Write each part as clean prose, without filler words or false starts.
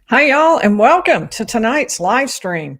Hi, y'all, and welcome to tonight's live stream.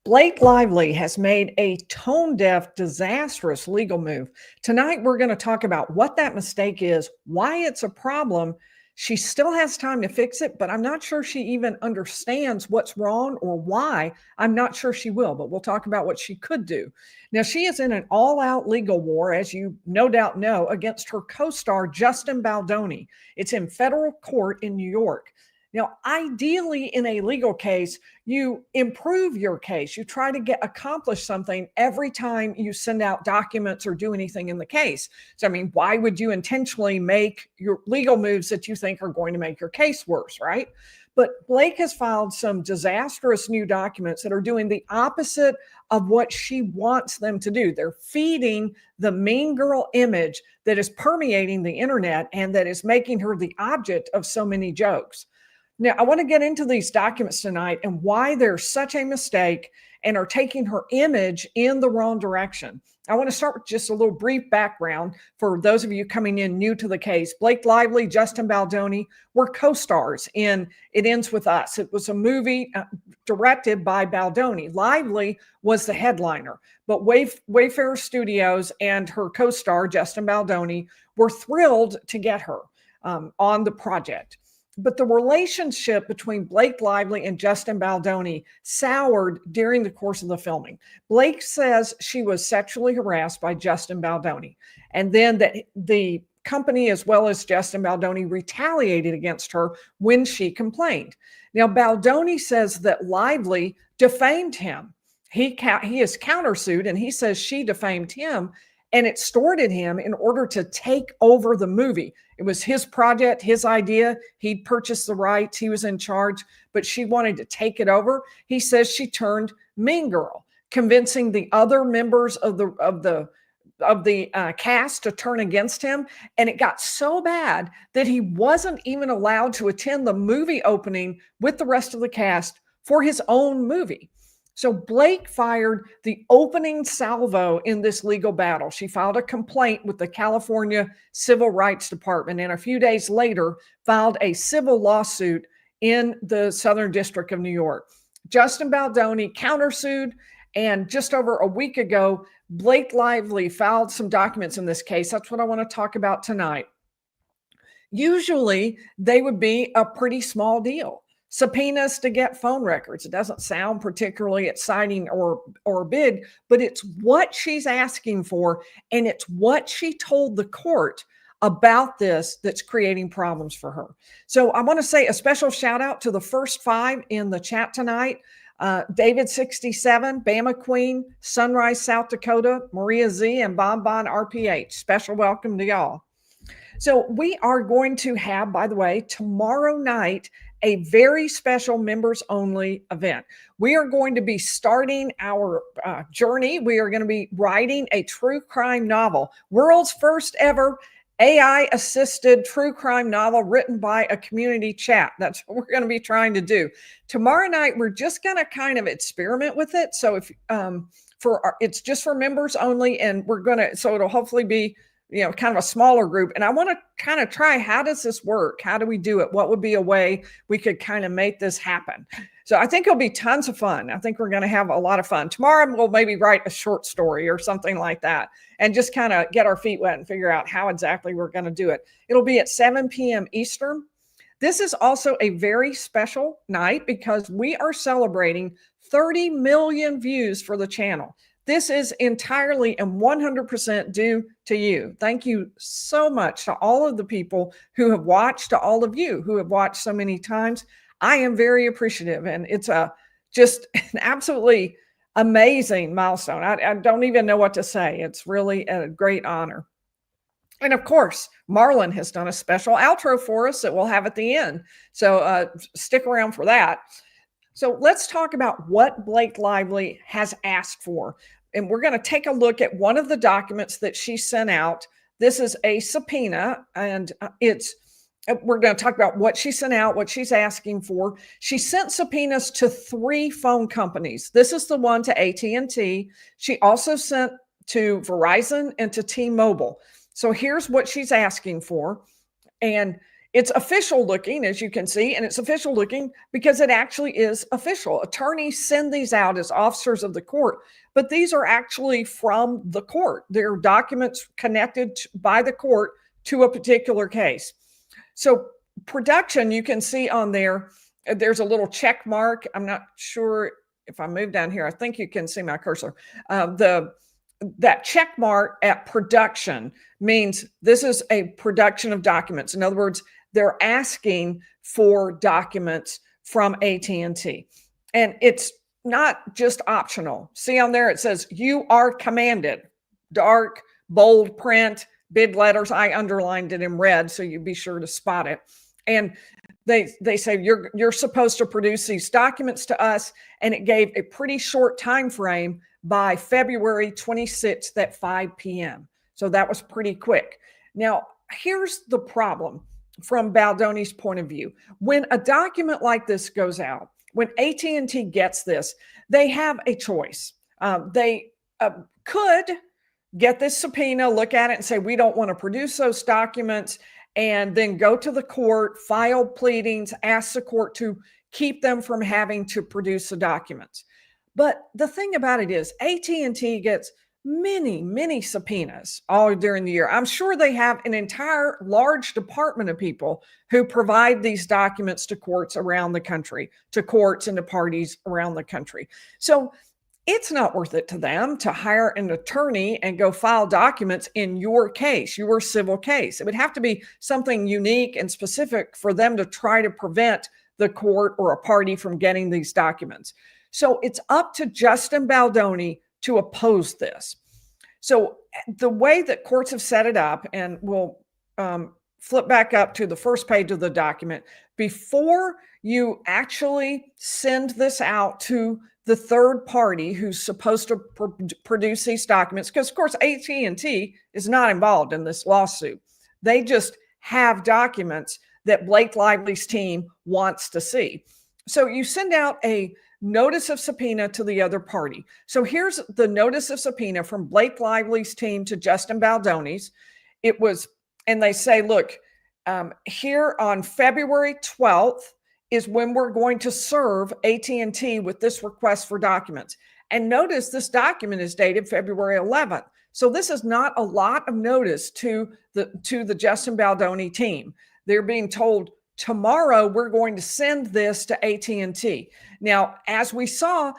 Blake Lively has made a tone-deaf, disastrous legal move. Tonight, we're going to talk about what that mistake is, why it's a problem. She still has time to fix it, but I'm not sure she even understands what's wrong or why. I'm not sure she will, but we'll talk about what she could do. Now, she is in an all-out legal war, as you no doubt know, against her co-star, Justin Baldoni. It's in federal court in New York. Now, ideally, in a legal case, you improve your case. You try to accomplish something every time you send out documents or do anything in the case. So, I mean, why would you intentionally make your legal moves that you think are going to make your case worse, right? But Blake has filed some disastrous new documents that are doing the opposite of what she wants them to do. They're feeding the mean girl image that is permeating the internet and that is making her the object of so many jokes. Now, I want to get into these documents tonight and why they're such a mistake and are taking her image in the wrong direction. I want to start with just a little brief background for those of you coming in new to the case. Blake Lively, Justin Baldoni were co-stars in It Ends With Us. It was a movie directed by Baldoni. Lively was the headliner, but Wayfarer Studios and her co-star, Justin Baldoni, were thrilled to get her on the project. But the relationship between Blake Lively and Justin Baldoni soured during the course of the filming. Blake says she was sexually harassed by Justin Baldoni, and then that the company, as well as Justin Baldoni, retaliated against her when she complained. Now, Baldoni says that Lively defamed him. He is countersued, and he says she defamed him and extorted him in order to take over the movie. It was his project, his idea. He'd purchased the rights. He was in charge, but she wanted to take it over. He says she turned mean girl, convincing the other members of the cast to turn against him. And it got so bad that he wasn't even allowed to attend the movie opening with the rest of the cast for his own movie. So Blake fired the opening salvo in this legal battle. She filed a complaint with the California Civil Rights Department, and a few days later filed a civil lawsuit in the Southern District of New York. Justin Baldoni countersued, and just over a week ago, Blake Lively filed some documents in this case. That's what I want to talk about tonight. Usually, they would be a pretty small deal. Subpoenas to get phone records. It doesn't sound particularly exciting or big, but it's what she's asking for, and it's what she told the court about this that's creating problems for her. So I want to say a special shout out to the first 5 in the chat tonight. David 67, Bama Queen, Sunrise, South Dakota, Maria Z, and Bonbon RPH. Special welcome to y'all. So we are going to have, by the way, tomorrow night, a very special members only event. We are going to be starting our journey. We are going to be writing a true crime novel, world's first ever AI assisted true crime novel written by a community chat. That's what we're going to be trying to do. Tomorrow night, we're just going to kind of experiment with it. So if it's just for members only, and so it'll hopefully be kind of a smaller group. And I want to kind of try, how does this work? How do we do it? What would be a way we could kind of make this happen? So I think it'll be tons of fun. I think we're going to have a lot of fun. Tomorrow, we'll maybe write a short story or something like that and just kind of get our feet wet and figure out how exactly we're going to do it. It'll be at 7 p.m. Eastern. This is also a very special night because we are celebrating 30 million views for the channel. This is entirely and 100% due to you. Thank you so much to all of the people who have watched, to all of you who have watched so many times. I am very appreciative, and it's just an absolutely amazing milestone. I don't even know what to say. It's really a great honor. And of course, Marlon has done a special outro for us that we'll have at the end. So stick around for that. So let's talk about what Blake Lively has asked for. And we're going to take a look at one of the documents that she sent out. This is a subpoena, and we're going to talk about what she sent out, what she's asking for. She sent subpoenas to 3 phone companies. This is the one to AT&T. She also sent to Verizon and to T-Mobile. So here's what she's asking for. And It's official looking, as you can see, and it's official looking because it actually is official. Attorneys send these out as officers of the court, but these are actually from the court. They're documents connected by the court to a particular case. So production, you can see on there, there's a little check mark. I'm not sure if I move down here. I think you can see my cursor. That check mark at production means this is a production of documents. In other words, they're asking for documents from AT&T. And it's not just optional. See on there, it says you are commanded. Dark, bold print, big letters. I underlined it in red, so you'd be sure to spot it. And they say you're supposed to produce these documents to us, and it gave a pretty short time frame by February 26th at 5 p.m. So that was pretty quick. Now, here's the problem from Baldoni's point of view. When a document like this goes out, when AT&T gets this, they have a choice. They could get this subpoena, look at it and say, we don't want to produce those documents, and then go to the court, file pleadings, ask the court to keep them from having to produce the documents. But the thing about it is AT&T gets many subpoenas all during the year. I'm sure they have an entire large department of people who provide these documents to courts around the country, to courts and to parties around the country. So it's not worth it to them to hire an attorney and go file documents in your case, your civil case. It would have to be something unique and specific for them to try to prevent the court or a party from getting these documents. So it's up to Justin Baldoni to oppose this. So the way that courts have set it up, and we'll flip back up to the first page of the document, before you actually send this out to the third party who's supposed to produce these documents, because of course AT&T is not involved in this lawsuit. They just have documents that Blake Lively's team wants to see. So you send out a notice of subpoena to the other party. So here's the notice of subpoena from Blake Lively's team to Justin Baldoni's. It was, and they say, look, here on February 12th is when we're going to serve AT&T with this request for documents. And notice this document is dated February 11th. So this is not a lot of notice to the Justin Baldoni team. They're being told, tomorrow we're going to send this to AT&T. Now, as we saw,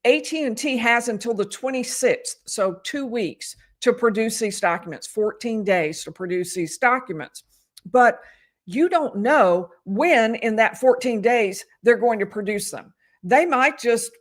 AT&T has until the 26th, so 2 weeks, to produce these documents, 14 days to produce these documents. But you don't know when in that 14 days they're going to produce them. They might just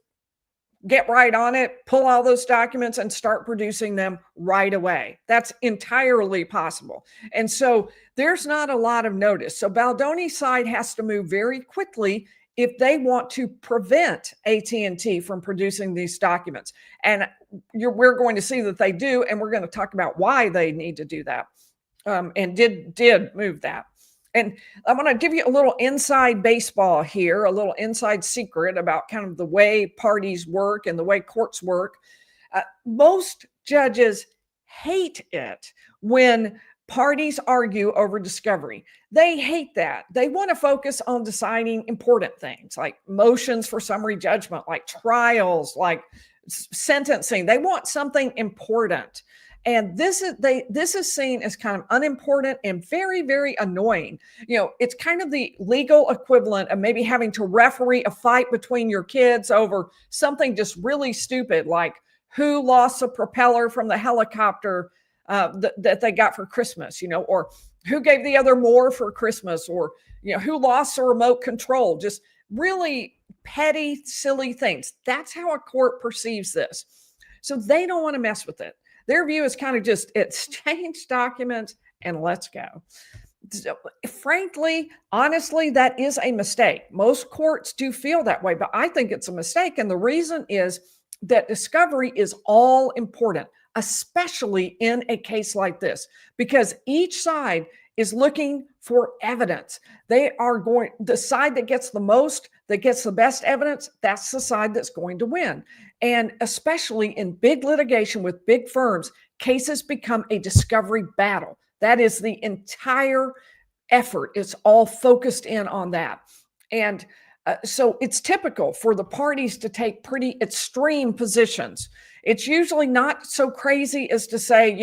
get right on it, pull all those documents and start producing them right away. That's entirely possible. And so there's not a lot of notice. So Baldoni's side has to move very quickly if they want to prevent AT&T from producing these documents. And we're going to see that they do, and we're going to talk about why they need to do that, and did move that. And I'm going to give you a little inside baseball here, a little inside secret about kind of the way parties work and the way courts work. Most judges hate it when parties argue over discovery. They hate that. They want to focus on deciding important things like motions for summary judgment, like trials, like sentencing. They want something important. And this is seen as kind of unimportant and very, very annoying. You know, it's kind of the legal equivalent of maybe having to referee a fight between your kids over something just really stupid, like who lost a propeller from the helicopter that they got for Christmas, you know, or who gave the other more for Christmas, or, you know, who lost a remote control. Just really petty, silly things. That's how a court perceives this. So they don't want to mess with it. Their view is kind of just exchange documents and let's go. So, frankly, honestly, that is a mistake. Most courts do feel that way, but I think it's a mistake. And the reason is that discovery is all important, especially in a case like this, because each side is looking for evidence. They are going, the side that gets the most, that gets the best evidence, that's the side that's going to win. And especially in big litigation with big firms, cases become a discovery battle. That is the entire effort. It's all focused in on that. And so it's typical for the parties to take pretty extreme positions. It's usually not so crazy as to say,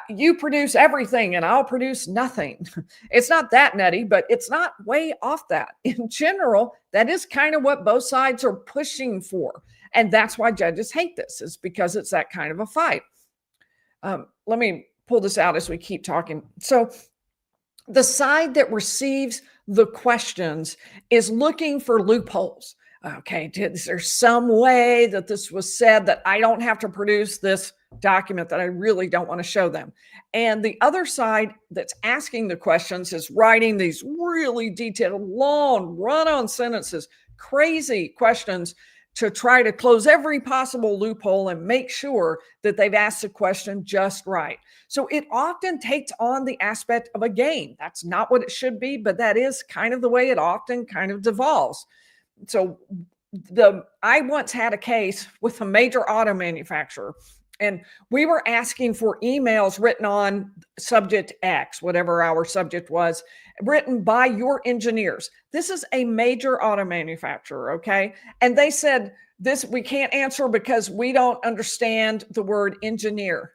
you produce everything and I'll produce nothing. It's not that nutty, but it's not way off that. In general, that is kind of what both sides are pushing for. And that's why judges hate this, is because it's that kind of a fight. Let me pull this out as we keep talking. So the side that receives the questions is looking for loopholes. Okay, is there some way that this was said that I don't have to produce this document that I really don't want to show them? And the other side that's asking the questions is writing these really detailed, long, run-on sentences, crazy questions to try to close every possible loophole and make sure that they've asked the question just right. So it often takes on the aspect of a game. That's not what it should be, but that is kind of the way it often kind of devolves. So I once had a case with a major auto manufacturer, and we were asking for emails written on subject X, whatever our subject was, written by your engineers. This is a major auto manufacturer, okay? And they said, this we can't answer because we don't understand the word engineer.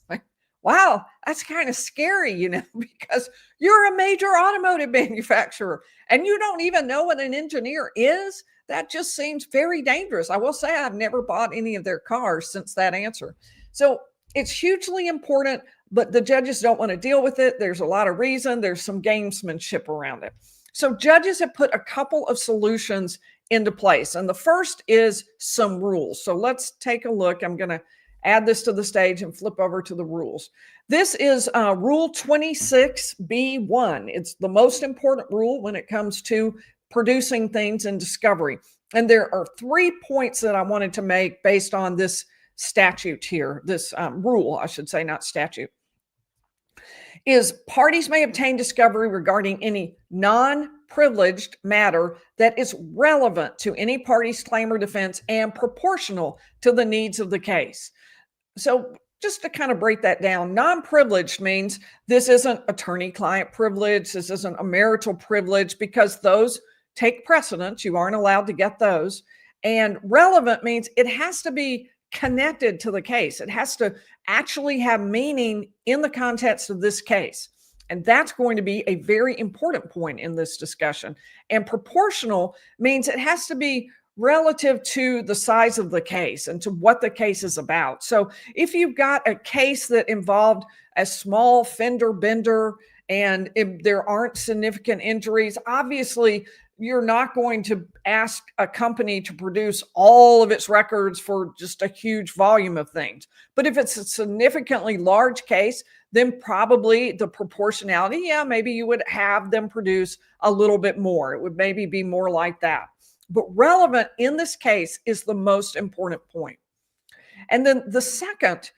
Like, wow, that's kind of scary, because you're a major automotive manufacturer and you don't even know what an engineer is. That just seems very dangerous. I will say I've never bought any of their cars since that answer. So it's hugely important, but the judges don't want to deal with it. There's a lot of reason. There's some gamesmanship around it. So judges have put a couple of solutions into place. And the first is some rules. So let's take a look. I'm going to add this to the stage and flip over to the rules. This is Rule 26B1. It's the most important rule when it comes to producing things in discovery. And there are 3 points that I wanted to make based on this statute here, this rule, I should say, not statute, is parties may obtain discovery regarding any non-privileged matter that is relevant to any party's claim or defense and proportional to the needs of the case. So just to kind of break that down, non-privileged means this isn't attorney-client privilege, this isn't a marital privilege, because those take precedence. You aren't allowed to get those. And relevant means it has to be connected to the case. It has to actually have meaning in the context of this case. And that's going to be a very important point in this discussion. And proportional means it has to be relative to the size of the case and to what the case is about. So if you've got a case that involved a small fender bender and if there aren't significant injuries, obviously you're not going to ask a company to produce all of its records for just a huge volume of things. But if it's a significantly large case, then probably the proportionality, maybe you would have them produce a little bit more. It would maybe be more like that. But relevant in this case is the most important point. And then the second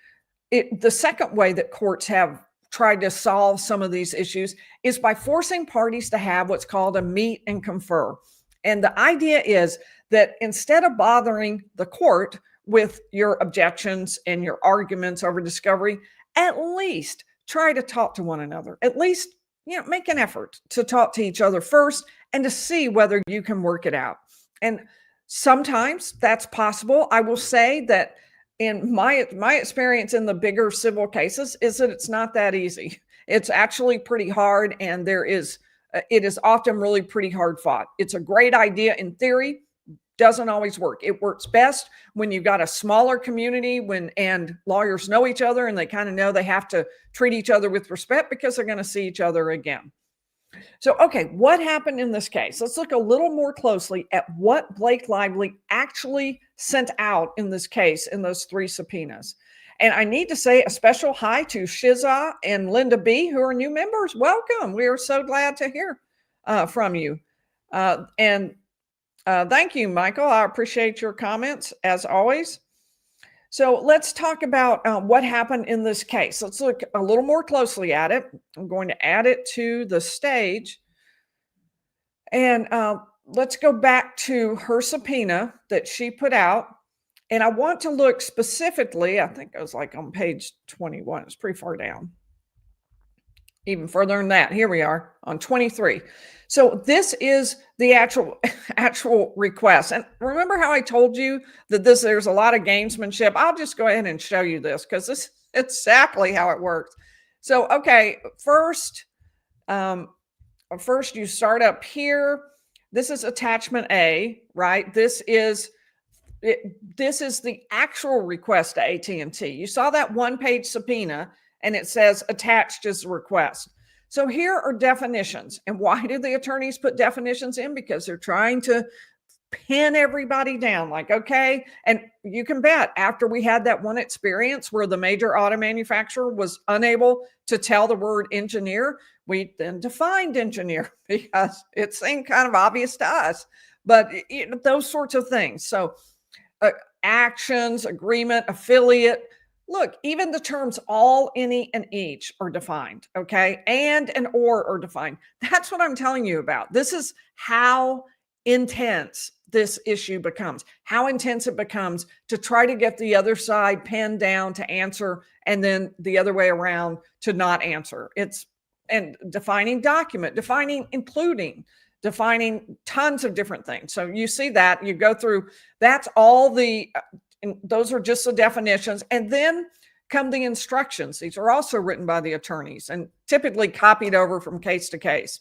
way that courts have tried to solve some of these issues is by forcing parties to have what's called a meet and confer. And the idea is that instead of bothering the court with your objections and your arguments over discovery, at least try to talk to one another. At least, make an effort to talk to each other first and to see whether you can work it out. And sometimes that's possible. I will say that in my experience in the bigger civil cases is that it's not that easy. It's actually pretty hard, and it is often really pretty hard fought. It's a great idea in theory, doesn't always work. It works best when you've got a smaller community and lawyers know each other and they kind of know they have to treat each other with respect because they're going to see each other again. So, okay, what happened in this case? Let's look a little more closely at what Blake Lively actually sent out in this case in those 3 subpoenas. And I need to say a special hi to Shiza and Linda B, who are new members. Welcome. We are so glad to hear from you. And thank you, Michael. I appreciate your comments as always. So let's talk about what happened in this case. Let's look a little more closely at it. I'm going to add it to the stage. And let's go back to her subpoena that she put out. And I want to look specifically, I think it was like on page 21. It's pretty far down. even further than that. Here we are on 23. So this is the actual request. And remember how I told you that there's a lot of gamesmanship? I'll just go ahead and show you this because this is exactly how it works. So, okay, first you start up here. This is attachment A, right? This is the actual request to AT&T. You saw that one-page subpoena, and it says attached as a request. So here are definitions. And why do the attorneys put definitions in? Because they're trying to pin everybody down. Like, okay, and you can bet after we had that one experience where the major auto manufacturer was unable to tell the word engineer, we then defined engineer because it seemed kind of obvious to us. But those sorts of things. So actions, agreement, affiliate. Look, even the terms all, any, and each are defined, okay? And or are defined. That's what I'm telling you about. This is how intense this issue becomes, how intense it becomes to try to get the other side pinned down to answer and then the other way around to not answer. And defining document, defining including, defining tons of different things. So you see that, you go through, that's all those are just the definitions. And then come the instructions. These are also written by the attorneys and typically copied over from case to case.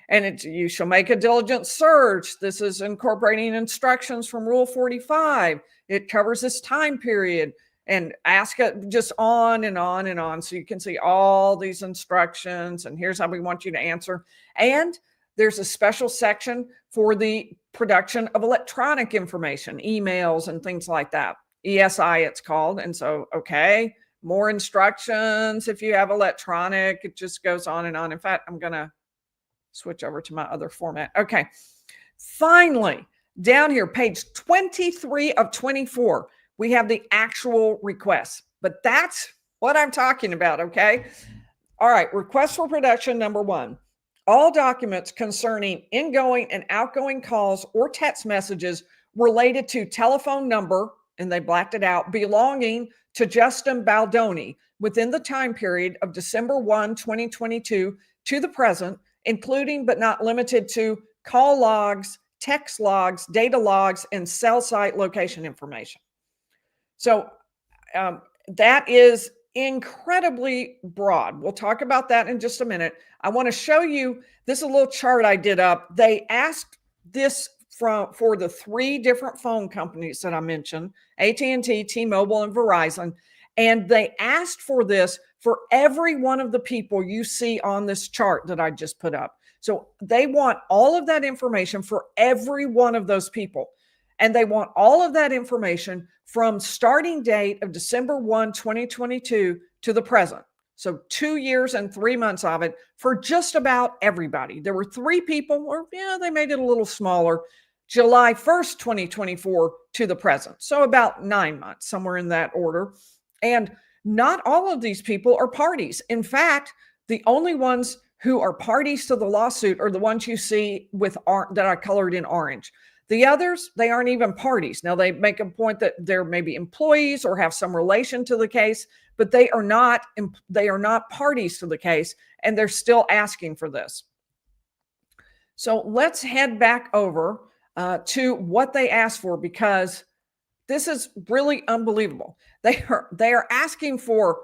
And you shall make a diligent search. This is incorporating instructions from Rule 45. It covers this time period and ask it just on and on and on. So you can see all these instructions and here's how we want you to answer. And there's a special section for the production of electronic information, emails and things like that. ESI it's called. And so, okay, more instructions. If you have electronic, it just goes on and on. In fact, I'm going to switch over to my other format. Okay. Finally, down here, page 23 of 24, we have the actual request. But that's what I'm talking about, okay? All right, request for production number 1. All documents concerning ingoing and outgoing calls or text messages related to telephone number, and they blacked it out, belonging to Justin Baldoni within the time period of December 1, 2022 to the present, including but not limited to call logs, text logs, data logs, and cell site location information. So that is incredibly broad. We'll talk about that in just a minute. I want to show you this is a little chart I did up. They asked this for the 3 different phone companies that I mentioned, AT&T, T-Mobile, and Verizon. And they asked for this for every one of the people you see on this chart that I just put up. So they want all of that information for every one of those people. And they want all of that information from starting date of December 1, 2022 to the present. So 2 years and 3 months of it for just about everybody. There were 3 people, or they made it a little smaller, July 1st, 2024 to the present. So about 9 months, somewhere in that order. And not all of these people are parties. In fact, the only ones who are parties to the lawsuit are the ones you see with that I colored in orange. The others, they aren't even parties. Now, they make a point that they're maybe employees or have some relation to the case, but they are not parties to the case, and they're still asking for this. So let's head back over to what they asked for, because this is really unbelievable. They are asking for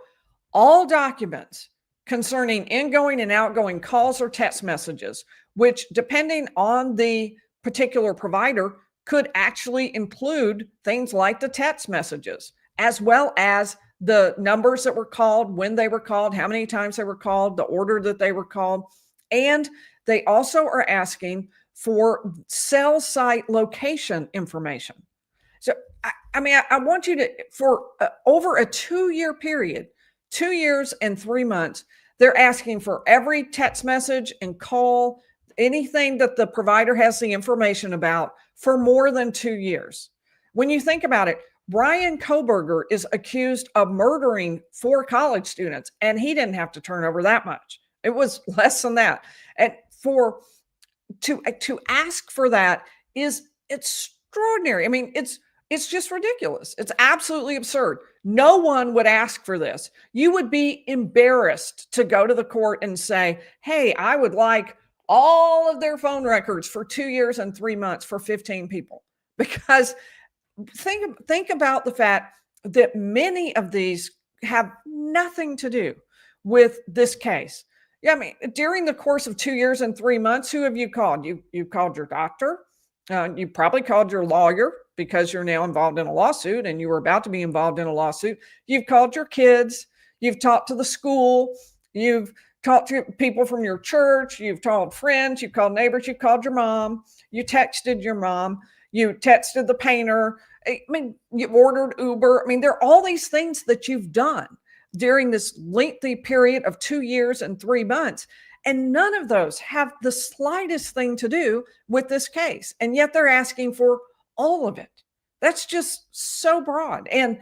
all documents concerning ingoing and outgoing calls or text messages, which, depending on the particular provider, could actually include things like the text messages, as well as the numbers that were called, when they were called, how many times they were called, the order that they were called. And they also are asking for cell site location information. So, I want you to, for over a 2-year period, 2 years and 3 months, they're asking for every text message and call, anything that the provider has the information about for more than 2 years. When you think about it, Brian Koberger is accused of murdering 4 college students, and he didn't have to turn over that much. It was less than that. And to ask for that is extraordinary. I mean, it's It's just ridiculous. It's absolutely absurd. No one would ask for this. You would be embarrassed to go to the court and say, hey, I would like all of their phone records for 2 years and 3 months for 15 people. Because think about the fact that many of these have nothing to do with this case. Yeah, I mean, during the course of 2 years and 3 months, who have you called? You called your doctor. You probably called your lawyer because you're now involved in a lawsuit and you were about to be involved in a lawsuit. You've called your kids. You've talked to the school. You've talked to people from your church. You've called friends. You've called neighbors. You called your mom. You texted your mom. You texted the painter. I mean, you ordered Uber. I mean, there are all these things that you've done during this lengthy period of 2 years and 3 months. And none of those have the slightest thing to do with this case. And yet they're asking for all of it. That's just so broad. And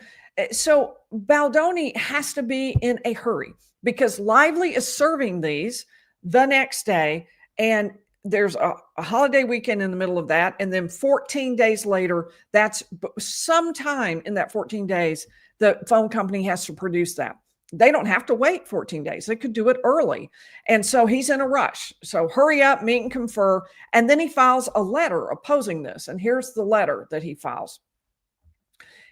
so Baldoni has to be in a hurry because Lively is serving these the next day. And there's a holiday weekend in the middle of that. And then 14 days later, that's sometime in that 14 days, the phone company has to produce that. They don't have to wait 14 days. They could do it early. And so he's in a rush. So hurry up, meet and confer. And then he files a letter opposing this. And here's the letter that he files.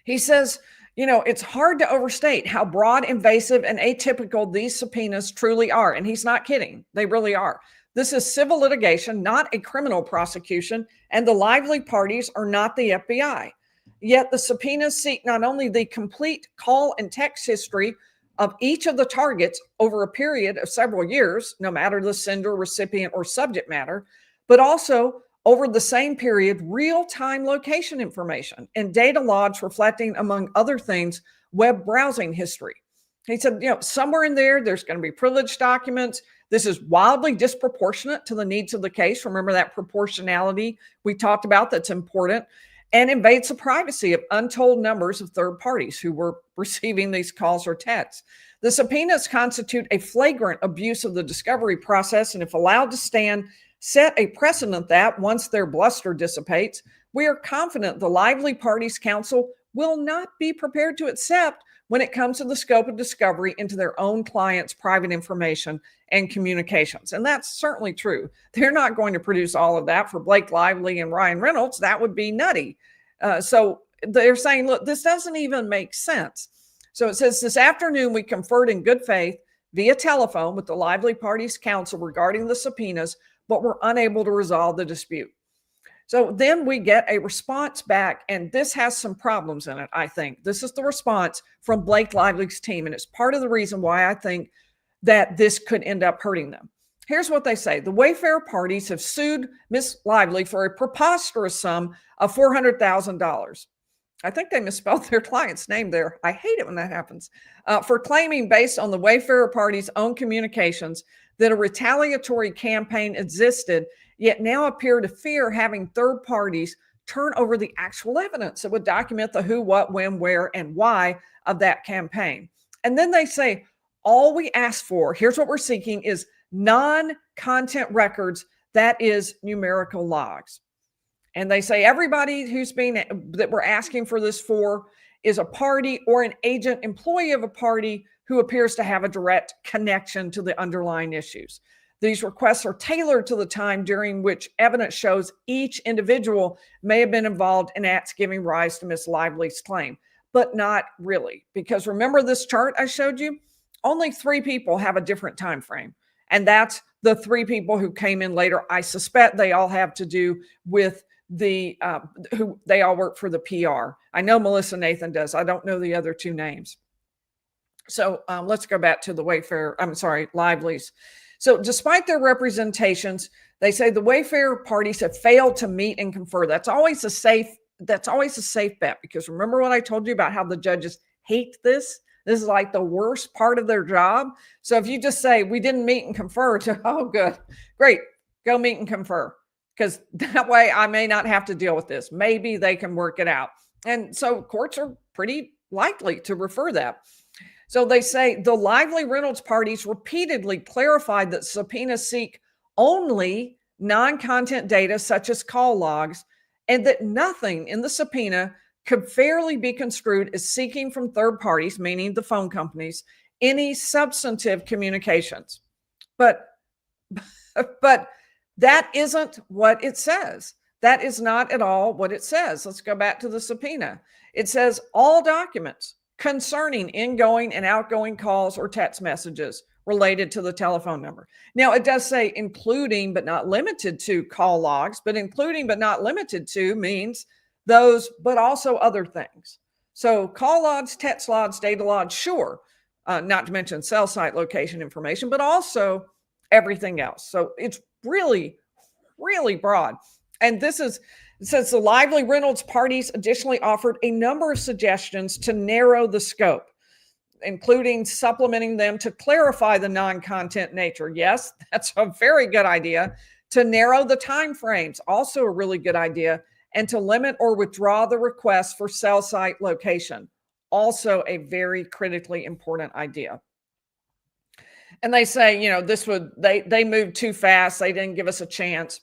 He says, it's hard to overstate how broad, invasive, and atypical these subpoenas truly are. And he's not kidding. They really are. This is civil litigation, not a criminal prosecution. And the Lively parties are not the FBI. Yet the subpoenas seek not only the complete call and text history of each of the targets over a period of several years, no matter the sender, recipient, or subject matter, but also over the same period, real-time location information and data logs reflecting, among other things, web browsing history. He said, somewhere in there, there's going to be privileged documents. This is wildly disproportionate to the needs of the case. Remember that proportionality we talked about that's important. And invades the privacy of untold numbers of third parties who were receiving these calls or texts. The subpoenas constitute a flagrant abuse of the discovery process, and if allowed to stand, set a precedent that, once their bluster dissipates, we are confident the Lively parties' counsel will not be prepared to accept when it comes to the scope of discovery into their own clients' private information and communications. And that's certainly true. They're not going to produce all of that for Blake Lively and Ryan Reynolds. That would be nutty. So they're saying, look, this doesn't even make sense. So it says, this afternoon, we conferred in good faith via telephone with the Lively parties' counsel regarding the subpoenas, but were unable to resolve the dispute. So then we get a response back, and this has some problems in it, I think. This is the response from Blake Lively's team, and it's part of the reason why I think that this could end up hurting them. Here's what they say. The Wayfair parties have sued Ms. Lively for a preposterous sum of $400,000. I think they misspelled their client's name there. I hate it when that happens. For claiming, based on the Wayfair parties' own communications, that a retaliatory campaign existed, yet now appear to fear having third parties turn over the actual evidence that would document the who, what, when, where, and why of that campaign. And then they say, all we ask for, here's what we're seeking, is non-content records, that is numerical logs. And they say everybody that we're asking for this for is a party or an agent, employee of a party who appears to have a direct connection to the underlying issues. These requests are tailored to the time during which evidence shows each individual may have been involved in acts giving rise to Ms. Lively's claim, but not really. Because remember this chart I showed you? Only 3 people have a different time frame. And that's the 3 people who came in later. I suspect they all have to do with who they all work for the PR. I know Melissa Nathan does. I don't know the other 2 names. So let's go back to the Lively's. So despite their representations, they say the Wayfair parties have failed to meet and confer. That's always a safe bet, because remember what I told you about how the judges hate this? This is like the worst part of their job. So if you just say, we didn't meet and confer, oh, good, great, go meet and confer. Because that way I may not have to deal with this. Maybe they can work it out. And so courts are pretty likely to refer that. So they say the Lively Reynolds parties repeatedly clarified that subpoenas seek only non-content data such as call logs, and that nothing in the subpoena could fairly be construed as seeking from third parties, meaning the phone companies, any substantive communications. But but that isn't what it says. That is not at all what it says. Let's go back to the subpoena. It says all documents concerning ingoing and outgoing calls or text messages related to the telephone number. Now, it does say including but not limited to call logs, but including but not limited to means those, but also other things. So call logs, text logs, data logs, sure, not to mention cell site location information, but also everything else. So it's really, really broad. And this is, it says the Lively Reynolds parties additionally offered a number of suggestions to narrow the scope, including supplementing them to clarify the non-content nature. Yes, that's a very good idea. To narrow the time frames, also a really good idea. And to limit or withdraw the request for cell site location, also a very critically important idea. And they say, you know, they moved too fast. They didn't give us a chance.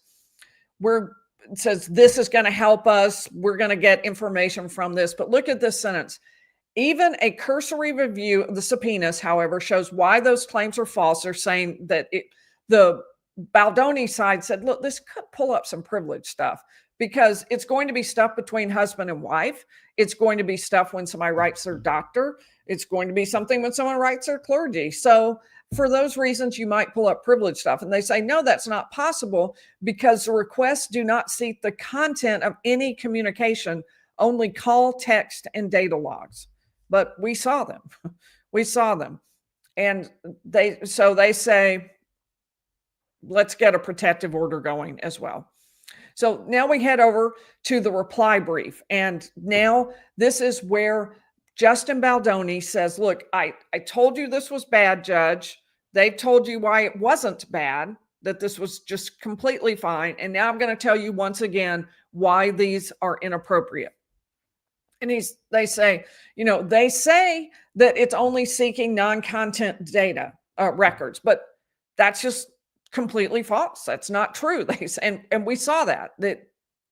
It says this is going to help us. We're going to get information from this. But look at this sentence. Even a cursory review of the subpoenas, however, shows why those claims are false. They're saying that the Baldoni side said, look, this could pull up some privilege stuff because it's going to be stuff between husband and wife. It's going to be stuff when somebody writes their doctor. It's going to be something when someone writes their clergy. So for those reasons, you might pull up privilege stuff. And they say, no, that's not possible because the requests do not seek the content of any communication, only call, text, and data logs. But we saw them. We saw them. And they say, let's get a protective order going as well. So now we head over to the reply brief. And now this is where Justin Baldoni says, look, I told you this was bad, Judge. They've told you why it wasn't bad, that this was just completely fine. And now I'm going to tell you once again why these are inappropriate. And they say that it's only seeking non-content data records, but that's just completely false. That's not true. They say, and we saw that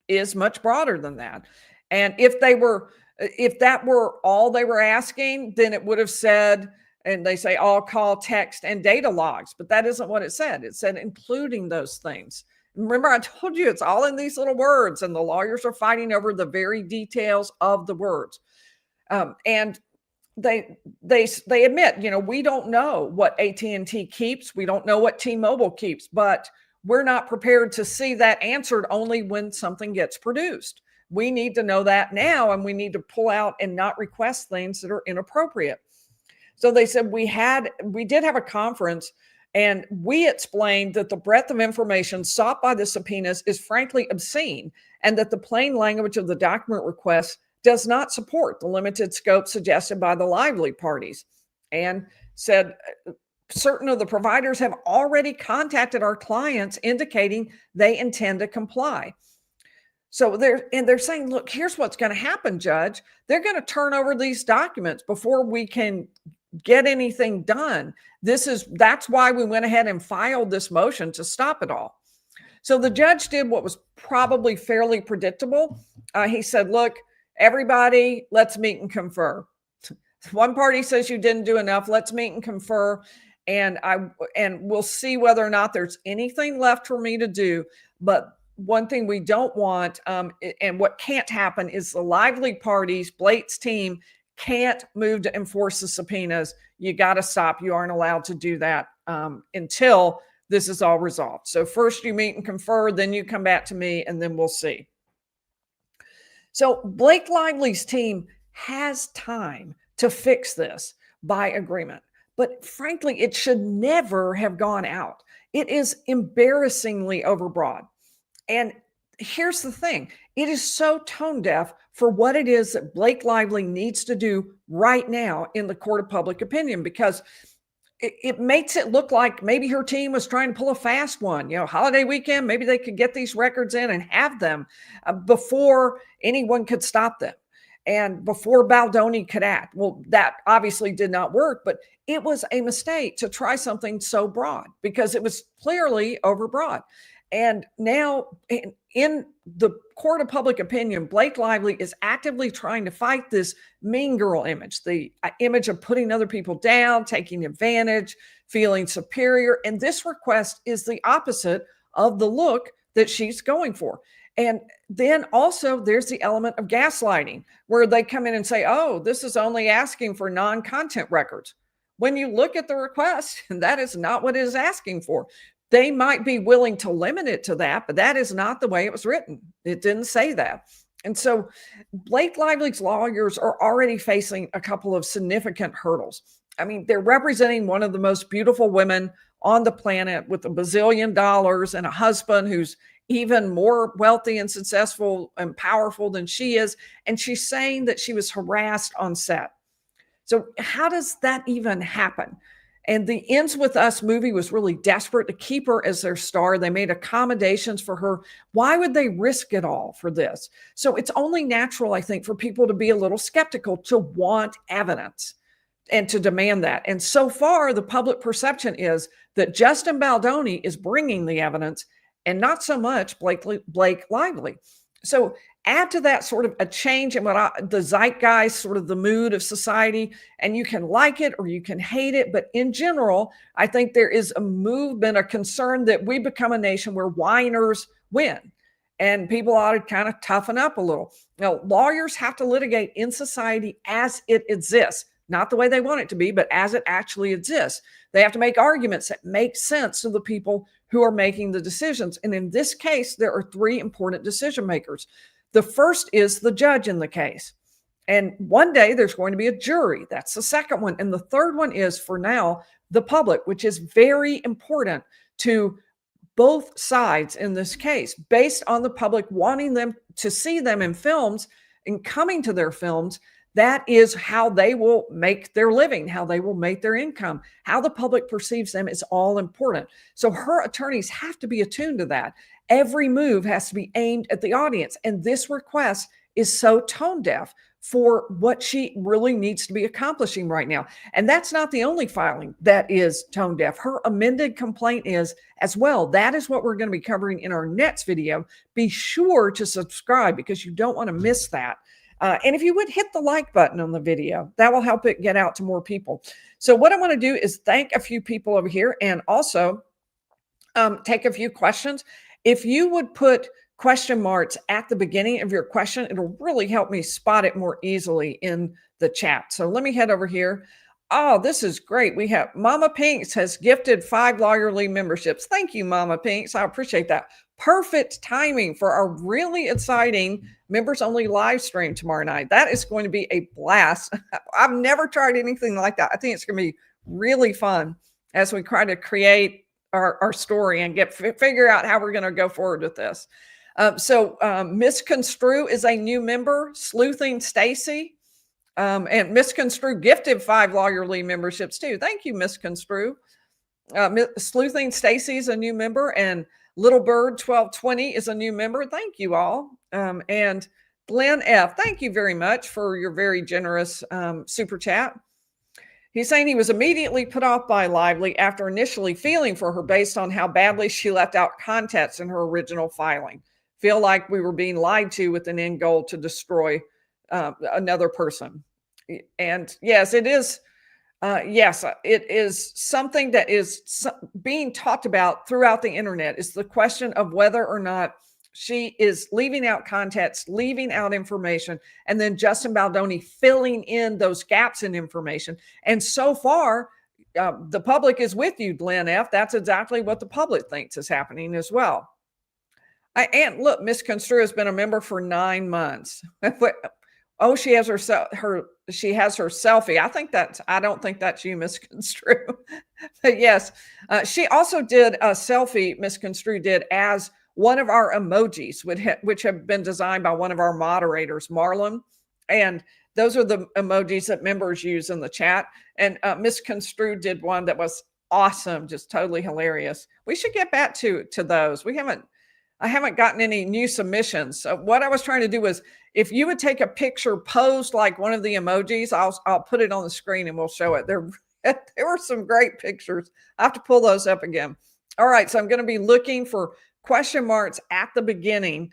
is much broader than that. And if that were all they were asking, then it would have said, and they say all call, text, and data logs, but that isn't what it said. It said including those things. Remember, I told you it's all in these little words, and the lawyers are fighting over the very details of the words. And they admit, we don't know what AT&T keeps. We don't know what T-Mobile keeps, but we're not prepared to see that answered only when something gets produced. We need to know that now, and we need to pull out and not request things that are inappropriate. So they said we did have a conference, and we explained that the breadth of information sought by the subpoenas is frankly obscene, and that the plain language of the document request does not support the limited scope suggested by the Lively parties, and said certain of the providers have already contacted our clients indicating they intend to comply. So they're saying, look, here's what's going to happen, Judge. They're going to turn over these documents before we can get anything done. That's why we went ahead and filed this motion to stop it all. So the judge did what was probably fairly predictable. He said, look, everybody, let's meet and confer. One party says you didn't do enough. Let's meet and confer. And we'll see whether or not there's anything left for me to do. But one thing we don't want, and what can't happen, is the Lively parties, Blake's team, can't move to enforce the subpoenas. You got to stop. You aren't allowed to do that until this is all resolved. So first you meet and confer, then you come back to me, and then we'll see. So Blake Lively's team has time to fix this by agreement. But frankly, it should never have gone out. It is embarrassingly overbroad. And here's the thing. It is so tone deaf for what it is that Blake Lively needs to do right now in the court of public opinion, because it makes it look like maybe her team was trying to pull a fast one. Holiday weekend, maybe they could get these records in and have them before anyone could stop them and before Baldoni could act. Well, that obviously did not work, but it was a mistake to try something so broad because it was clearly overbroad. And now, in the court of public opinion, Blake Lively is actively trying to fight this mean girl image, the image of putting other people down, taking advantage, feeling superior. And this request is the opposite of the look that she's going for. And then also there's the element of gaslighting, where they come in and say, oh, this is only asking for non-content records. When you look at the request, that is not what it is asking for. They might be willing to limit it to that, but that is not the way it was written. It didn't say that. And so Blake Lively's lawyers are already facing a couple of significant hurdles. I mean, they're representing one of the most beautiful women on the planet with $1 bazillion and a husband who's even more wealthy and successful and powerful than she is. And she's saying that she was harassed on set. So how does that even happen? And the Ends With Us movie was really desperate to keep her as their star. They made accommodations for her. Why would they risk it all for this? So it's only natural, I think, for people to be a little skeptical, to want evidence and to demand that. And so far, the public perception is that Justin Baldoni is bringing the evidence and not so much Blake Lively. So add to that sort of a change in the zeitgeist, sort of the mood of society, and you can like it or you can hate it. But in general, I think there is a movement, a concern that we become a nation where whiners win, and people ought to kind of toughen up a little. Now, lawyers have to litigate in society as it exists, not the way they want it to be, but as it actually exists. They have to make arguments that make sense to the people who are making the decisions. And in this case, there are three important decision makers. The first is the judge in the case. And one day there's going to be a jury. That's the second one. And the third one is, for now, the public, which is very important to both sides in this case, based on the public wanting them to see them in films and coming to their films. That is how they will make their living, how they will make their income, how the public perceives them is all important. So her attorneys have to be attuned to that. Every move has to be aimed at the audience. And this request is so tone deaf for what she really needs to be accomplishing right now. And that's not the only filing that is tone deaf. Her amended complaint is as well. That is what we're going to be covering in our next video. Be sure to subscribe because you don't want to miss that. And if you would hit the like button on the video, that will help it get out to more people. So what I want to do is thank a few people over here and also take a few questions. If you would put question marks at the beginning of your question, it'll really help me spot it more easily in the chat. So let me head over here. Oh, this is great. We have Mama Pinks has gifted 5 lawyerly memberships. Thank you, Mama Pinks. I appreciate that. Perfect timing for our really exciting members only live stream tomorrow night. That is going to be a blast. I've never tried anything like that. I think it's going to be really fun as we try to create our story and figure out how we're going to go forward with this. So Misconstrue is a new member, Sleuthing Stacy. And Misconstrue gifted 5 lawyerly memberships too. Thank you, Misconstrue. Sleuthing Stacy is a new member, and Little Bird 1220 is a new member. Thank you all. And Glenn F., thank you very much for your very generous super chat. He's saying he was immediately put off by Lively after initially feeling for her based on how badly she left out context in her original filing. Feel like we were being lied to with an end goal to destroy another person. And yes, it is. Yes, it is something that is being talked about throughout the internet, is the question of whether or not she is leaving out context, leaving out information, and then Justin Baldoni filling in those gaps in information. And so far, the public is with you, Glenn F. That's exactly what the public thinks is happening as well. And look, Misconstrue has been a member for 9 months. Oh, she has her selfie. I don't think that's you, Misconstrue. But yes, she also did a selfie, Misconstrue did, as one of our emojis, which have been designed by one of our moderators, Marlon. And those are the emojis that members use in the chat. And Misconstrue did one that was awesome, just totally hilarious. We should get back to those. I haven't gotten any new submissions. So what I was trying to do was, if you would take a picture posed like one of the emojis, I'll put it on the screen and we'll show it. There were some great pictures. I have to pull those up again. All right, so I'm going to be looking for question marks at the beginning.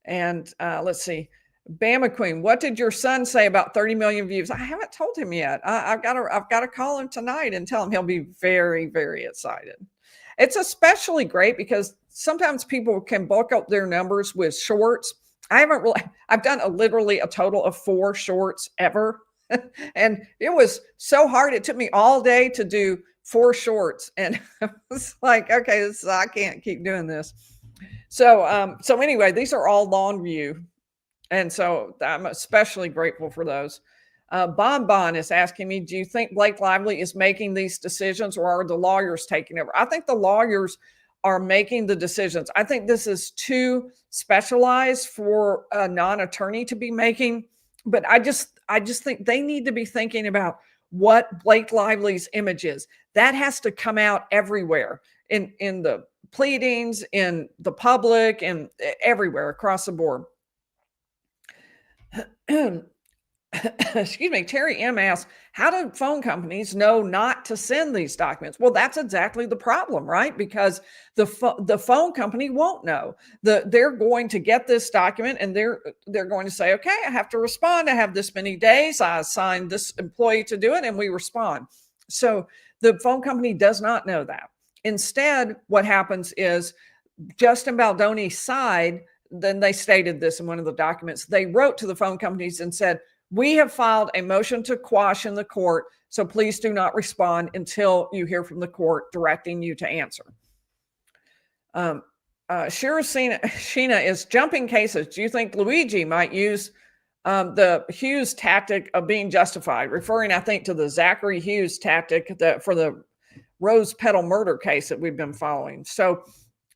And let's see. Bama Queen, what did your son say about 30 million views? I haven't told him yet. I've got to call him tonight and tell him. He'll be very, very excited. It's especially great because sometimes people can bulk up their numbers with shorts. I've done literally a total of 4 shorts ever. And it was so hard. It took me all day to do 4 shorts. And I was like, okay, I can't keep doing this. So anyway, these are all long view. And so I'm especially grateful for those. Bon is asking me, do you think Blake Lively is making these decisions or are the lawyers taking over? I think the lawyers are making the decisions. I think this is too specialized for a non-attorney to be making, but I just think they need to be thinking about what Blake Lively's image is. That has to come out everywhere in the pleadings, in the public, and everywhere across the board. Excuse me. Terry M asks, how do phone companies know not to send these documents? Well, that's exactly the problem, right? Because the phone company won't know. They're going to get this document and they're going to say, okay, I have to respond. I have this many days. I assigned this employee to do it, and we respond. So the phone company does not know that. Instead, what happens is Justin Baldoni's side, then they stated this in one of the documents, they wrote to the phone companies and said, we have filed a motion to quash in the court, so please do not respond until you hear from the court directing you to answer. Sheena is jumping cases. Do you think Luigi might use the Hughes tactic of being justified, referring, I think, to the Zachary Hughes tactic for the rose petal murder case that we've been following? So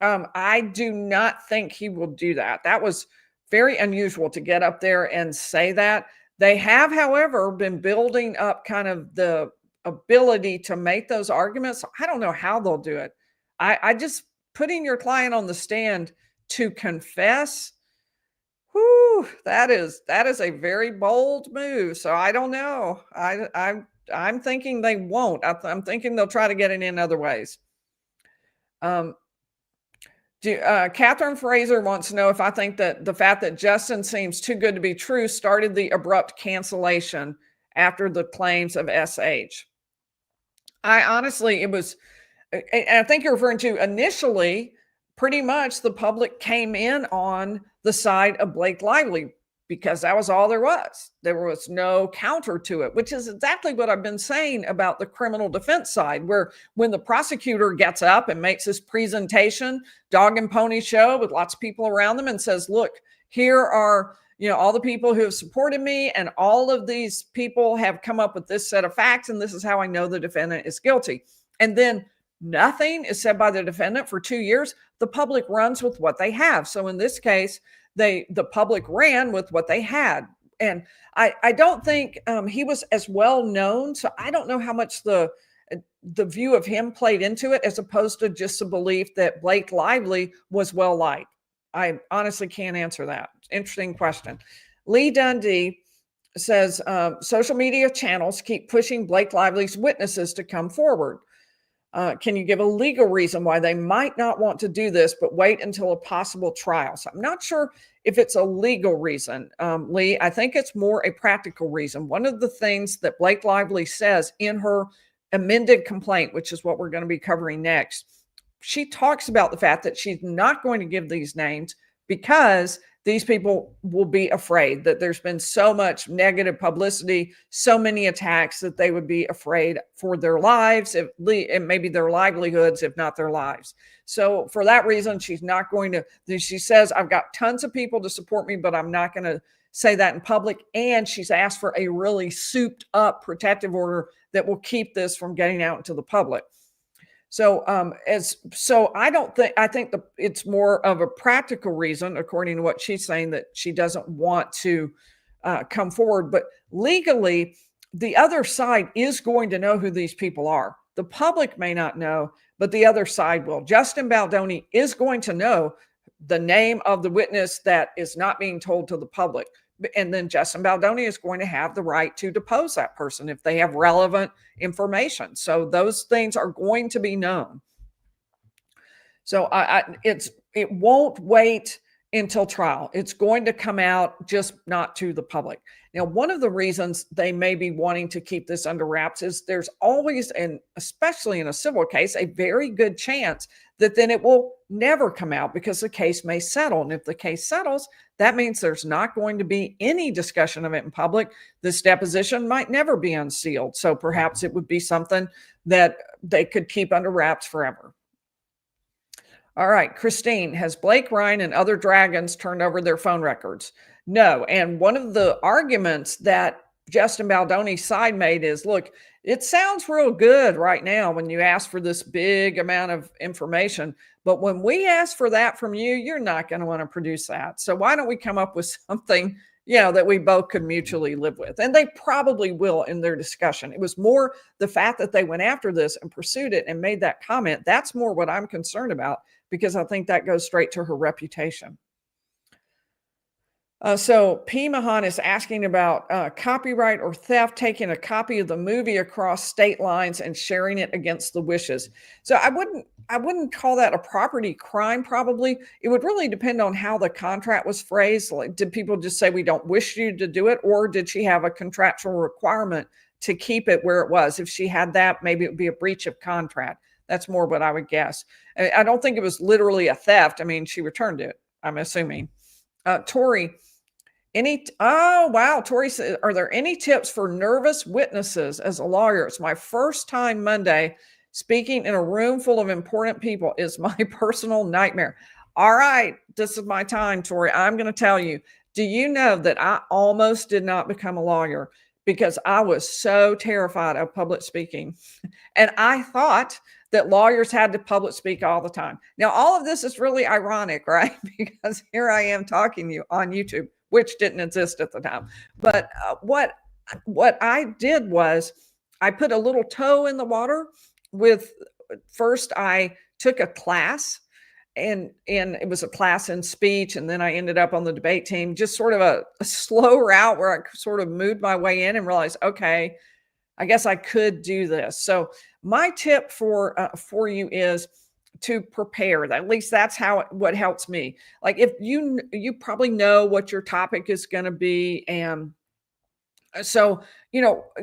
I do not think he will do that. That was very unusual to get up there and say that. They have, however, been building up kind of the ability to make those arguments. I don't know how they'll do it. I just putting your client on the stand to confess. Whew, that is a very bold move. So I don't know. I'm thinking they won't. I'm thinking they'll try to get it in other ways. Catherine Fraser wants to know if I think that the fact that Justin seems too good to be true started the abrupt cancellation after the claims of SH. I honestly, it was, and I think you're referring to initially, pretty much the public came in on the side of Blake Lively because that was all there was. There was no counter to it, which is exactly what I've been saying about the criminal defense side, where when the prosecutor gets up and makes this presentation, dog and pony show with lots of people around them and says, look, here are, all the people who have supported me, and all of these people have come up with this set of facts, and this is how I know the defendant is guilty. And then nothing is said by the defendant for 2 years. The public runs with what they have. So in this case, the public ran with what they had. And I don't think he was as well known. So I don't know how much the view of him played into it, as opposed to just a belief that Blake Lively was well liked. I honestly can't answer that. Interesting question. Lee Dundee says, social media channels keep pushing Blake Lively's witnesses to come forward. Can you give a legal reason why they might not want to do this, but wait until a possible trial? So I'm not sure if it's a legal reason, Lee. I think it's more a practical reason. One of the things that Blake Lively says in her amended complaint, which is what we're going to be covering next, she talks about the fact that she's not going to give these names because these people will be afraid that there's been so much negative publicity, so many attacks, that they would be afraid for their lives, and maybe their livelihoods, if not their lives. So for that reason, she's not going to, she says, I've got tons of people to support me, but I'm not going to say that in public. And she's asked for a really souped up protective order that will keep this from getting out into the public. So I think it's more of a practical reason, according to what she's saying, that she doesn't want to come forward. But legally, the other side is going to know who these people are. The public may not know, but the other side will. Justin Baldoni is going to know the name of the witness that is not being told to the public. And then Justin Baldoni is going to have the right to depose that person if they have relevant information. So those things are going to be known. So it's it won't wait until trial. It's going to come out, just not to the public. Now, one of the reasons they may be wanting to keep this under wraps is there's always, and especially in a civil case, a very good chance that then it will never come out because the case may settle. And if the case settles, that means there's not going to be any discussion of it in public. This deposition might never be unsealed. So perhaps it would be something that they could keep under wraps forever. All right, Christine, has Blake, Ryan, and other dragons turned over their phone records? No. And one of the arguments that Justin Baldoni's side made is, look, it sounds real good right now when you ask for this big amount of information, but when we ask for that from you, you're not going to want to produce that. So why don't we come up with something, that we both could mutually live with? And they probably will in their discussion. It was more the fact that they went after this and pursued it and made that comment. That's more what I'm concerned about, because I think that goes straight to her reputation. So P. Mahan is asking about copyright or theft, taking a copy of the movie across state lines and sharing it against the wishes. So I wouldn't call that a property crime. Probably it would really depend on how the contract was phrased. Like, did people just say we don't wish you to do it, or did she have a contractual requirement to keep it where it was? If she had that, maybe it would be a breach of contract. That's more what I would guess. I don't think it was literally a theft. I mean, she returned it, I'm assuming. Tori, Tori said, are there any tips for nervous witnesses as a lawyer? It's my first time Monday speaking in a room full of important people. Is my personal nightmare. All right, this is my time, Tori. I'm going to tell you, do you know that I almost did not become a lawyer because I was so terrified of public speaking? And I thought that lawyers had to public speak all the time. Now, all of this is really ironic, right? Because here I am talking to you on YouTube, which didn't exist at the time. But what I did was I put a little toe in the water with, first I took a class, and it was a class in speech, and then I ended up on the debate team, just sort of a slow route where I sort of moved my way in and realized, okay, I guess I could do this. So my tip for you is to prepare. At least that's what helps me. Like, if you probably know what your topic is going to be, and so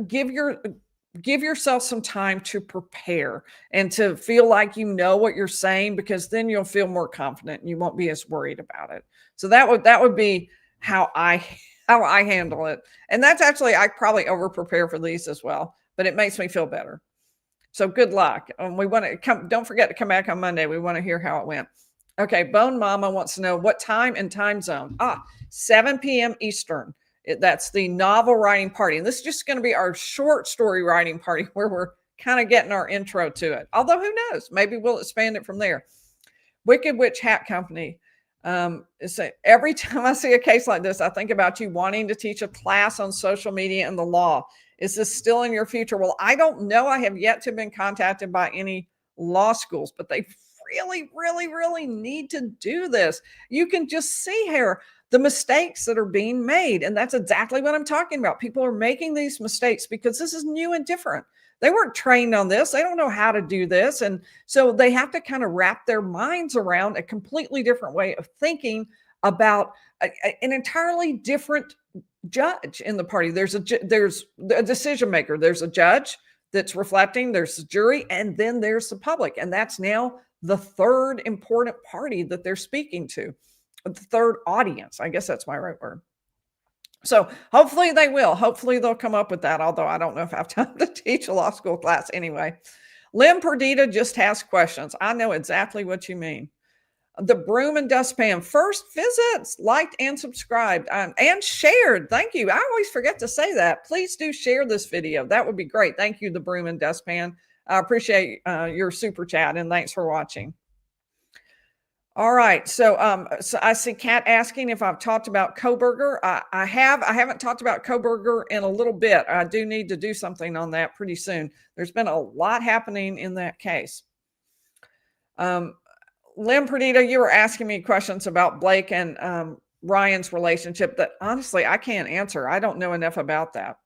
give yourself some time to prepare and to feel like you know what you're saying, because then you'll feel more confident and you won't be as worried about it. So that would be how I handle it. And that's actually, I probably over prepare for these as well, but it makes me feel better. So good luck. We want to don't forget to come back on Monday. We want to hear how it went. Okay. Bone Mama wants to know what time and time zone. 7 p.m. Eastern. That's the novel writing party. And this is just going to be our short story writing party where we're kind of getting our intro to it. Although who knows, maybe we'll expand it from there. Wicked Witch Hat Company. Every time I see a case like this, I think about you wanting to teach a class on social media and the law. Is this still in your future? Well, I don't know. I have yet to been contacted by any law schools, but they really, really, really need to do this. You can just see here the mistakes that are being made. And that's exactly what I'm talking about. People are making these mistakes because this is new and different. They weren't trained on this. They don't know how to do this. And so they have to kind of wrap their minds around a completely different way of thinking about an entirely different judge in the party. There's a decision maker. There's a judge that's reflecting. There's the jury, and then there's the public. And that's now the third important party that they're speaking to, the third audience. I guess that's my right word. So hopefully they will. Hopefully they'll come up with that, although I don't know if I have time to teach a law school class anyway. Lynn Perdita just has questions. I know exactly what you mean. The broom and dustpan. First visits, liked and subscribed and shared. Thank you. I always forget to say that. Please do share this video. That would be great. Thank you, the broom and dustpan. I appreciate your super chat, and thanks for watching. All right. So I see Kat asking if I've talked about Kohberger. I haven't talked about Kohberger in a little bit. I do need to do something on that pretty soon. There's been a lot happening in that case. Lynn Perdita, you were asking me questions about Blake and Ryan's relationship that honestly I can't answer. I don't know enough about that.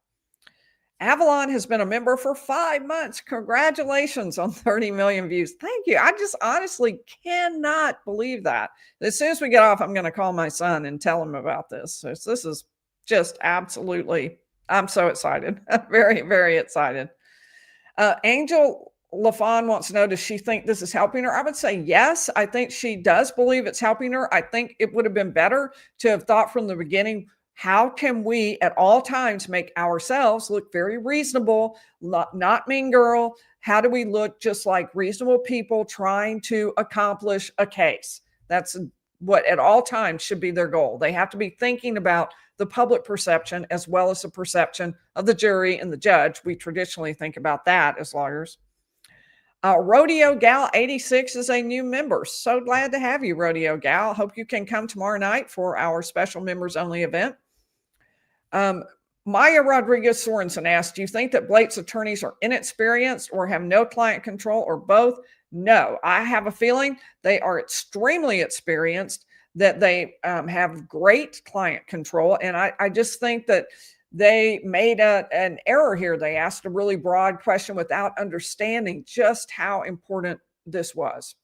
Avalon has been a member for 5 months. Congratulations on 30 million views. Thank you. I just honestly cannot believe that. As soon as we get off, I'm going to call my son and tell him about this. So this is just absolutely, I'm so excited. Very, very excited. Angel LaFawn wants to know, does she think this is helping her? I would say yes. I think she does believe it's helping her. I think it would have been better to have thought from the beginning, how can we at all times make ourselves look very reasonable, not mean girl? How do we look just like reasonable people trying to accomplish a case? That's what at all times should be their goal. They have to be thinking about the public perception as well as the perception of the jury and the judge. We traditionally think about that as lawyers. Rodeo Gal 86 is a new member. So glad to have you, Rodeo Gal. Hope you can come tomorrow night for our special members only event. Maya Rodriguez Sorensen asked, do you think that Blake's attorneys are inexperienced or have no client control or both? No, I have a feeling they are extremely experienced, that they have great client control. And I just think that they made an error here. They asked a really broad question without understanding just how important this was.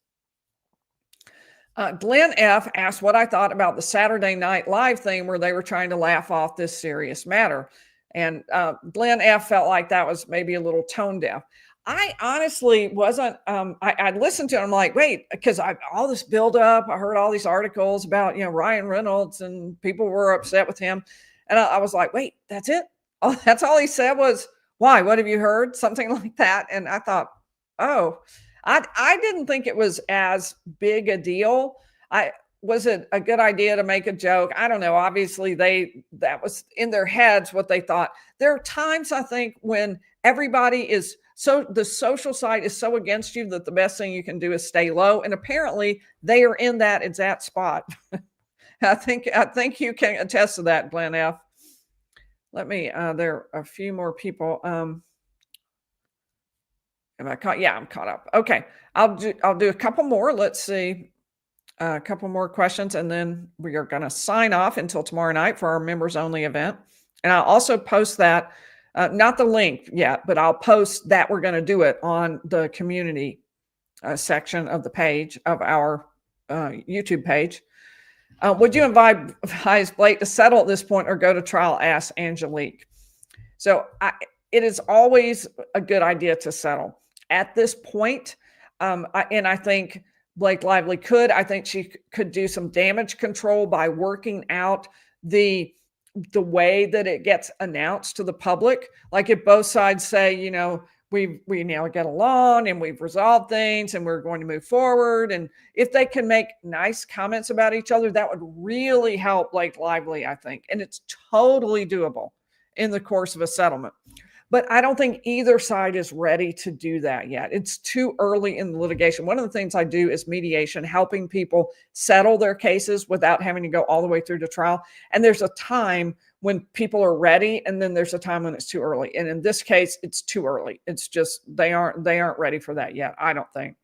Glenn F. asked what I thought about the Saturday Night Live thing where they were trying to laugh off this serious matter. And Glenn F. felt like that was maybe a little tone deaf. I honestly wasn't, I listened to it. I'm like, wait, because all this buildup, I heard all these articles about, Ryan Reynolds and people were upset with him. And I was like, wait, that's it? Oh, that's all he said was, why? What have you heard? Something like that. And I thought, oh, I didn't think it was as big a deal. Was it a good idea to make a joke? I don't know. Obviously, that was in their heads what they thought. There are times, I think, when everybody is the social side is so against you that the best thing you can do is stay low. And apparently they are in that exact spot. I think you can attest to that, Glenn F. Let me, there are a few more people. Am I caught? Yeah, I'm caught up. Okay. I'll do a couple more. Let's see. A couple more questions, and then we are going to sign off until tomorrow night for our members only event. And I'll also post that, not the link yet, but I'll post that we're going to do it on the community section of the page of our YouTube page. Would you advise Blake to settle at this point or go to trial? Asked Angelique. So it is always a good idea to settle at this point. And I think Blake Lively could. I think she could do some damage control by working out the way that it gets announced to the public. Like if both sides say, we now get along and we've resolved things and we're going to move forward. And if they can make nice comments about each other, that would really help Blake Lively, I think. And it's totally doable in the course of a settlement. But I don't think either side is ready to do that yet. It's too early in the litigation. One of the things I do is mediation, helping people settle their cases without having to go all the way through to trial. And there's a time when people are ready, and then there's a time when it's too early. And in this case, it's too early. It's just they aren't ready for that yet, I don't think.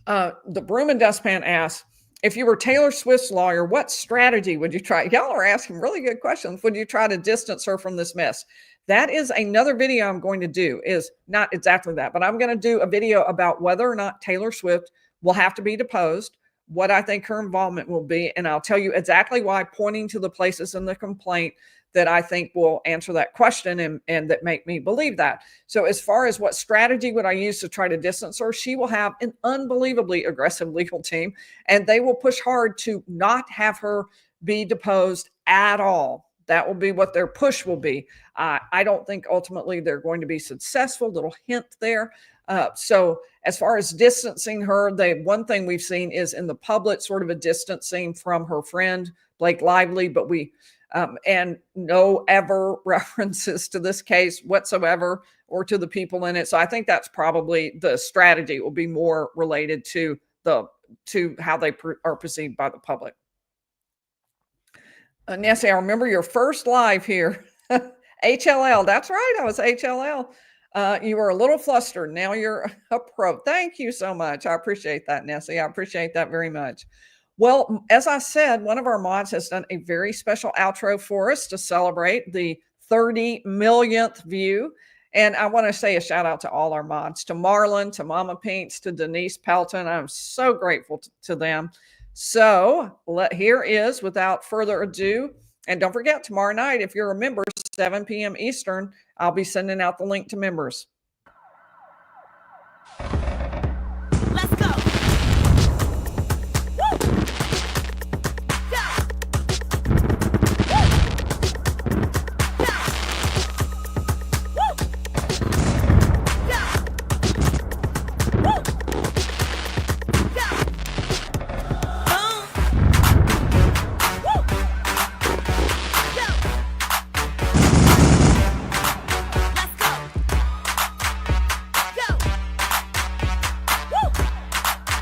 The Broom and Dustpan asks, if you were Taylor Swift's lawyer, what strategy would you try? Y'all are asking really good questions. Would you try to distance her from this mess? That is another video I'm going to do, is not exactly that, but I'm going to do a video about whether or not Taylor Swift will have to be deposed, what I think her involvement will be, and I'll tell you exactly why, pointing to the places in the complaint that I think will answer that question and that make me believe that. So as far as what strategy would I use to try to distance her, she will have an unbelievably aggressive legal team, and they will push hard to not have her be deposed at all. That will be what their push will be. I don't think ultimately they're going to be successful. Little hint there. So as far as distancing her, one thing we've seen is in the public sort of a distancing from her friend, Blake Lively, but and no ever references to this case whatsoever or to the people in it. So I think that's probably the strategy. It will be more related to how they are perceived by the public. Nessie, I remember your first live here. HLL. That's right. I was HLL. You were a little flustered. Now you're a pro. Thank you so much. I appreciate that, Nessie. I appreciate that very much. Well, as I said, one of our mods has done a very special outro for us to celebrate the 30 millionth view. And I want to say a shout out to all our mods, to Marlon, to Mama Pinks, to Denise Pelton. I'm so grateful to them. So here is, without further ado, and don't forget, tomorrow night, if you're a member, 7 p.m. Eastern, I'll be sending out the link to members.